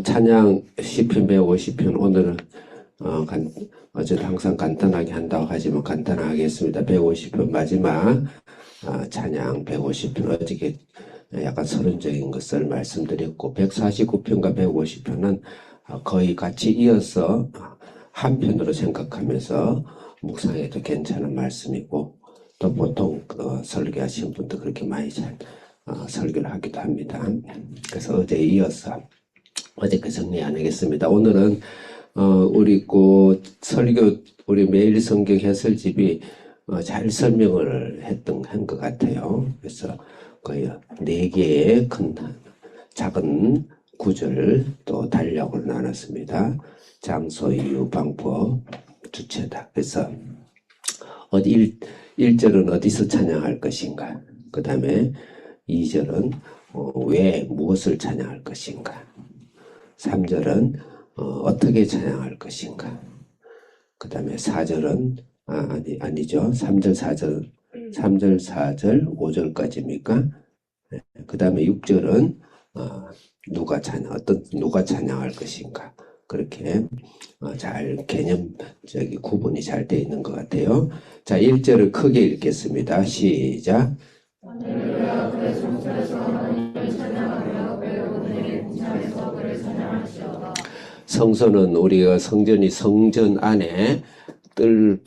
찬양 시편 150편 오늘은 어제도 항상 간단하게 한다고 하지만 간단하게 하겠습니다. 150편 마지막 찬양 150편 어저께 약간 서론적인 것을 말씀드렸고 149편과 150편은 거의 같이 이어서 한 편으로 생각하면서 묵상해도 괜찮은 말씀이고 또 보통 설교하시는 분도 그렇게 많이 잘 설교를 하기도 합니다. 그래서 어제 이어서 어저께 정리 안 하겠습니다. 오늘은 우리 우리 매일 성경 해설집이 잘 설명을 한 것 같아요. 그래서 거의 4개의 작은 구절 또 달력을 나눴습니다. 장소, 이유, 방법, 주체다. 그래서 1절은 어디서 찬양할 것인가? 그 다음에 2절은 왜 무엇을 찬양할 것인가? 3절은 어떻게 찬양할 것인가? 그 다음에 4절은 아니죠. 3절 4절 5절까지입니까? 그 다음에 6절은 누가 찬양할 것인가? 그렇게 잘 개념적인 구분이 잘 되어 있는 것 같아요. 자, 1절을 크게 읽겠습니다. 시작. 할렐루야, 그의 성소에서 하나님을 찬양하며 그의 오늘의 궁창에서 그를 찬양하시오다. 성소는 우리가 성전 안에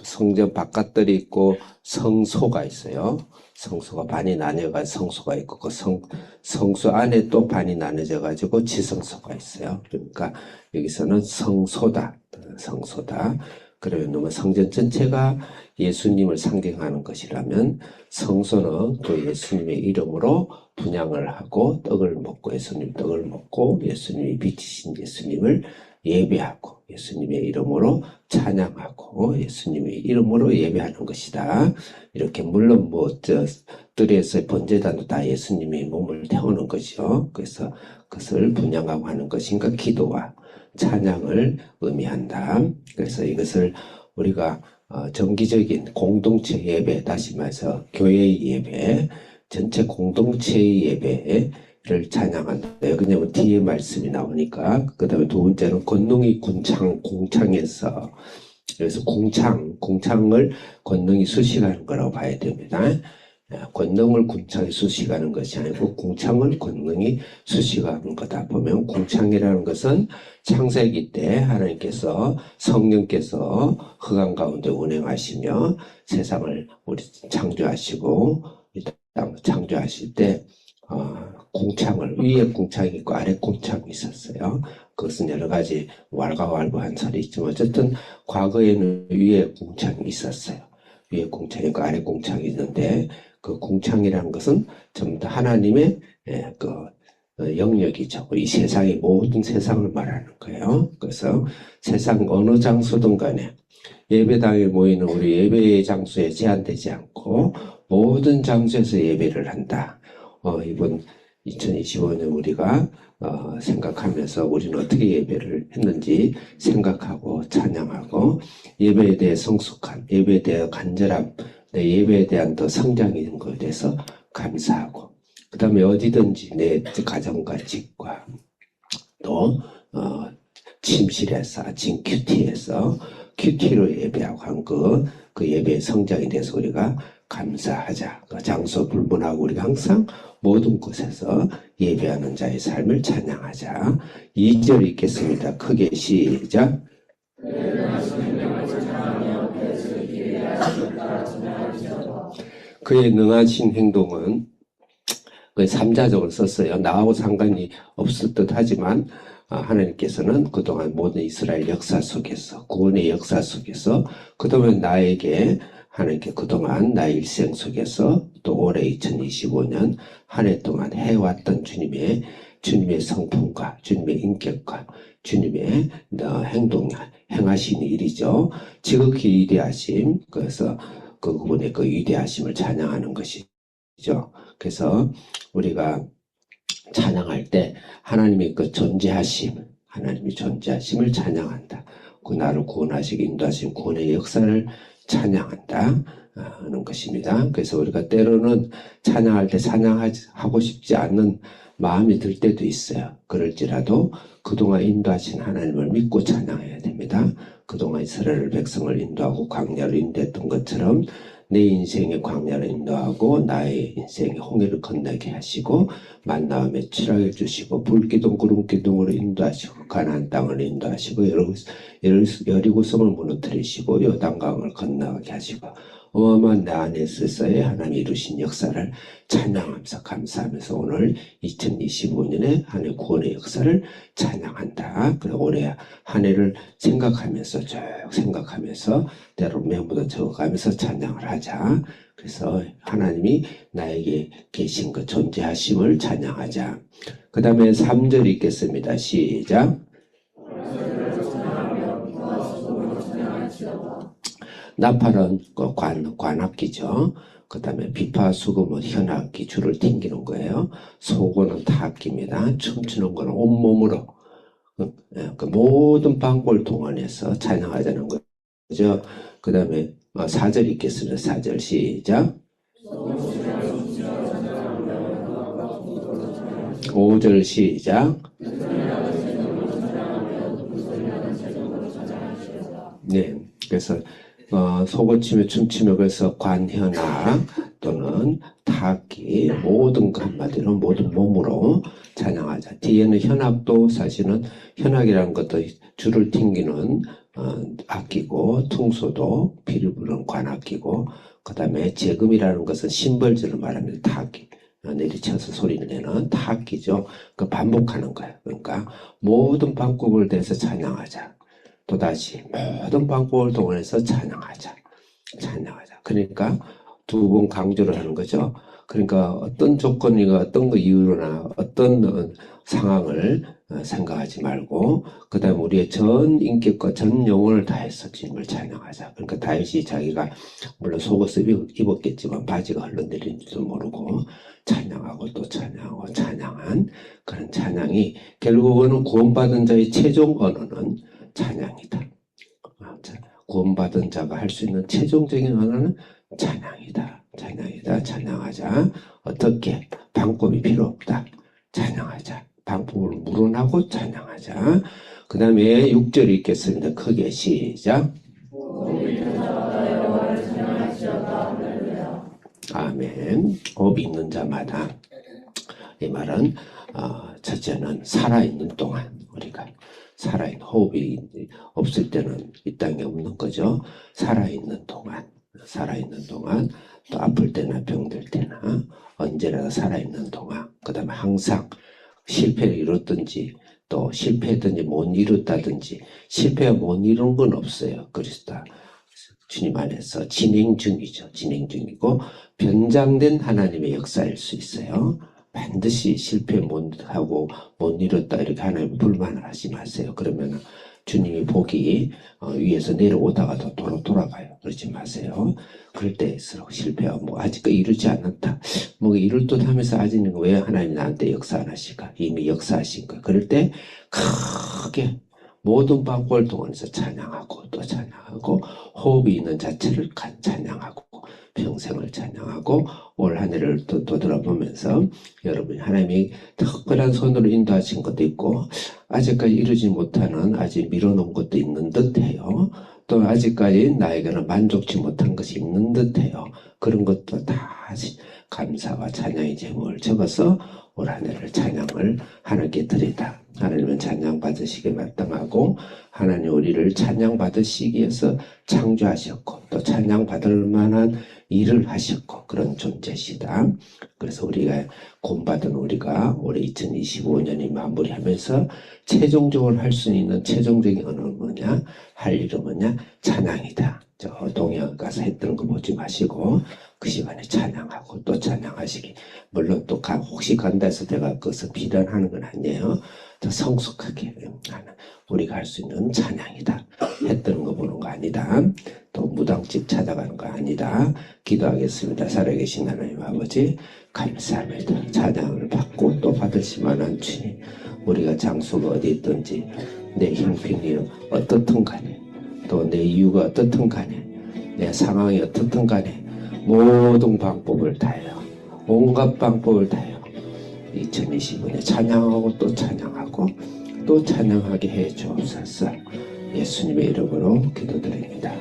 성전 바깥들이 있고 성소가 있어요. 성소가 반이 나뉘어가 성소가 있고 그 성소 안에 또 반이 나눠져 가지고 지성소가 있어요. 그러니까 여기서는 성소다. 그러면 성전 전체가 예수님을 상징하는 것이라면 성소는 또 예수님의 이름으로 분향을 하고 예수님 떡을 먹고 예수님이 빛이신 예수님을 예배하고 예수님의 이름으로 찬양하고 예수님의 이름으로 예배하는 것이다. 이렇게 물론 뜰에서의 번제단도 다 예수님의 몸을 태우는 것이죠. 그래서 그것을 분향하고 하는 것인가 기도와 찬양을 의미한다. 그래서 이것을 우리가 정기적인 공동체 예배, 다시 말해서 교회의 예배, 전체 공동체의 예배를 찬양한다. 왜냐하면 뒤에 말씀이 나오니까. 그 다음에 두 번째는 권능이 공창에서, 그래서 공창을 권능이 수식하는 거라고 봐야 됩니다. 권능을 궁창이 수식하는 것이 아니고 궁창을 권능이 수식하는 거다 보면 궁창이라는 것은 창세기 때 하나님께서 성령께서 흑암 가운데 운행하시며 세상을 우리 창조하시고 이 땅 창조하실 때 위에 궁창이 있고 아래 궁창이 있었어요. 그것은 여러 가지 왈가왈부한 설이 있지만 어쨌든 과거에는 위에 궁창이 있었어요. 위에 궁창이 있고 아래 궁창이 있는데 그 궁창이라는 것은 전부 다 하나님의 영역이죠. 이 세상의 모든 세상을 말하는 거예요. 그래서 세상 어느 장소든 간에 예배당에 모이는 우리 예배의 장소에 제한되지 않고 모든 장소에서 예배를 한다. 이번 2025년 우리가 생각하면서 우리는 어떻게 예배를 했는지 생각하고 찬양하고 예배에 대해 성숙함, 예배에 대해 간절함, 내 예배에 대한 더 성장이 있는 것에 대해서 감사하고 그 다음에 어디든지 내 가정과 집과 또 침실에서 아침 큐티로 예배하고 한 그 예배의 성장에 대해서 우리가 감사하자. 그 장소 불문하고 우리가 항상 모든 곳에서 예배하는 자의 삶을 찬양하자. 2절 읽겠습니다. 크게 시작. 그의 능하신 행동은 그 3자적으로 썼어요. 나하고 상관이 없을 듯 하지만 하나님께서는 그동안 모든 이스라엘 역사 속에서 구원의 역사 속에서 그동안 나에게 하나님께 그동안 나의 일생 속에서 또 올해 2025년 한 해 동안 해왔던 주님의 성품과 주님의 인격과 주님의 행하신 일이죠. 지극히 위대하심. 그래서 그분의 그 위대하심을 찬양하는 것이죠. 그래서 우리가 찬양할 때 하나님의 그 하나님의 존재하심을 찬양한다. 그 나를 구원하시고 인도하신 구원의 역사를 찬양한다 하는 것입니다. 그래서 우리가 때로는 찬양할 때 찬양하고 싶지 않는 마음이 들 때도 있어요. 그럴지라도 그동안 인도하신 하나님을 믿고 찬양해야 됩니다. 그동안 이스라엘 백성을 인도하고 광야로 인도했던 것처럼 내 인생의 광야를 인도하고 나의 인생의 홍해를 건너게 하시고 만나와 매출하게 주시고 불기둥 구름기둥으로 인도하시고 가나안 땅을 인도하시고 여리고성을 무너뜨리시고 요단강을 건너게 하시고 어마어마한 내 안에 있어서의 하나님이 이루신 역사를 찬양하면서 감사하면서 오늘 2025년에 한 해 구원의 역사를 찬양한다. 그리고 올해 한 해를 생각하면서 쭉 생각하면서 때로 메모도 적어가면서 찬양을 하자. 그래서 하나님이 나에게 계신 그 존재하심을 찬양하자. 그 다음에 3절 읽겠습니다. 시작. 나팔은 관악기죠. 그 다음에 비파, 수금은 현악기, 줄을 튕기는 거예요. 소고는 타악기입니다. 춤추는 거는 온몸으로 그 모든 방법을 동원해서 찬양하자는 거죠. 그 다음에 4절 읽겠습니다. 4절 시작. 5절 시작. 네, 그래서 소고치며 춤추며 그래서 관현악 또는 타악기 모든 것 한마디로 모든 몸으로 찬양하자. 뒤에는 현악도 사실은 현악이라는 것도 줄을 튕기는 악기고 퉁소도 피를 부는 관악기고 그 다음에 재금이라는 것은 심벌질을 말합니다. 타악기. 내리쳐서 소리를 내는 타악기죠. 그 반복하는 거예요. 그러니까 모든 방법을 대해서 찬양하자. 또다시 모든 방법을 동원해서 찬양하자. 그러니까 두 번 강조를 하는 거죠. 그러니까 어떤 조건이나 어떤 이유나 어떤 상황을 생각하지 말고 그 다음에 우리의 전 인격과 전 영혼을 다해서 주님을 찬양하자. 그러니까 다윗이 자기가 물론 속옷을 입었겠지만 바지가 흘러내리는지도 모르고 찬양하고 또 찬양하고 찬양한 그런 찬양이 결국은 구원받은 자의 최종 언어는 찬양이다. 구원받은 자가 할 수 있는 최종적인 언어는 찬양이다. 찬양하자. 어떻게? 방법이 필요 없다. 찬양하자. 방법을 물어나고 찬양하자. 그 다음에 6절 읽겠습니다. 크게 시작. 아멘. 호흡이 있는 자마다. 이 말은 첫째는 살아있는 동안 우리가 살아있는 호흡이 없을 때는 이 땅에 없는 거죠. 살아있는 동안 또 아플 때나 병들 때나 언제나 살아있는 동안 그 다음에 항상 실패를 이뤘든지 또 실패했든지 못 이뤘다든지 실패가 못 이룬 건 없어요. 그리스도 주님 안에서 진행 중이고 변장된 하나님의 역사일 수 있어요. 반드시 실패 못하고 못 이뤘다 이렇게 하나님 불만을 하지 마세요. 그러면 주님이 복이 위에서 내려오다가도 돌아가요. 그러지 마세요. 그럴 때일수록 실패가 아직까지 이루지 않았다. 이룰 듯 하면서 아직은 왜 하나님이 나한테 역사 안 하실까? 이미 역사하신 거야. 그럴 때 크게 모든 방법을 동원해서 찬양하고 또 찬양하고 호흡이 있는 자체를 찬양하고 평생을 찬양하고 올 한 해를 또 돌아보면서 여러분이 하나님이 특별한 손으로 인도하신 것도 있고 아직까지 이루지 못하는 아직 미뤄놓은 것도 있는 듯해요. 또 아직까지 나에게는 만족치 못한 것이 있는 듯해요. 그런 것도 다 감사와 찬양의 제목을 적어서 올 한 해를 찬양을 하나님께 드리다. 하나님은 찬양 받으시기 마땅하고 하나님 우리를 찬양 받으시기 위해서 창조하셨고 또 찬양 받을 만한 일을 하셨고 그런 존재시다. 그래서 우리가 구원받은 우리가 올해 2025년이 마무리하면서 최종적으로 할 수 있는 최종적인 언어는 뭐냐? 할 일은 뭐냐? 찬양이다. 저 동양 가서 했던 거 보지 마시고 그 시간에 찬양하고 또 찬양하시기. 물론 또 혹시 간다 해서 내가 그것을 비난하는 건 아니에요. 더 성숙하게 우리가 할 수 있는 찬양이다. 했던 거 보는 거 아니다. 또 무당집 찾아가는 거 아니다. 기도하겠습니다. 살아계신 하나님 아버지 감사합니다. 찬양을 받고 또 받으실 만한 주님, 우리가 장소가 어디 있든지 내 형편이 어떻든 간에 또 내 이유가 어떻든 간에 내 상황이 어떻든 간에 모든 방법을 다해요. 온갖 방법을 다해요. 2025년에 찬양하고 또 찬양하고 또 찬양하게 해 주옵소서. 예수님의 이름으로 기도드립니다.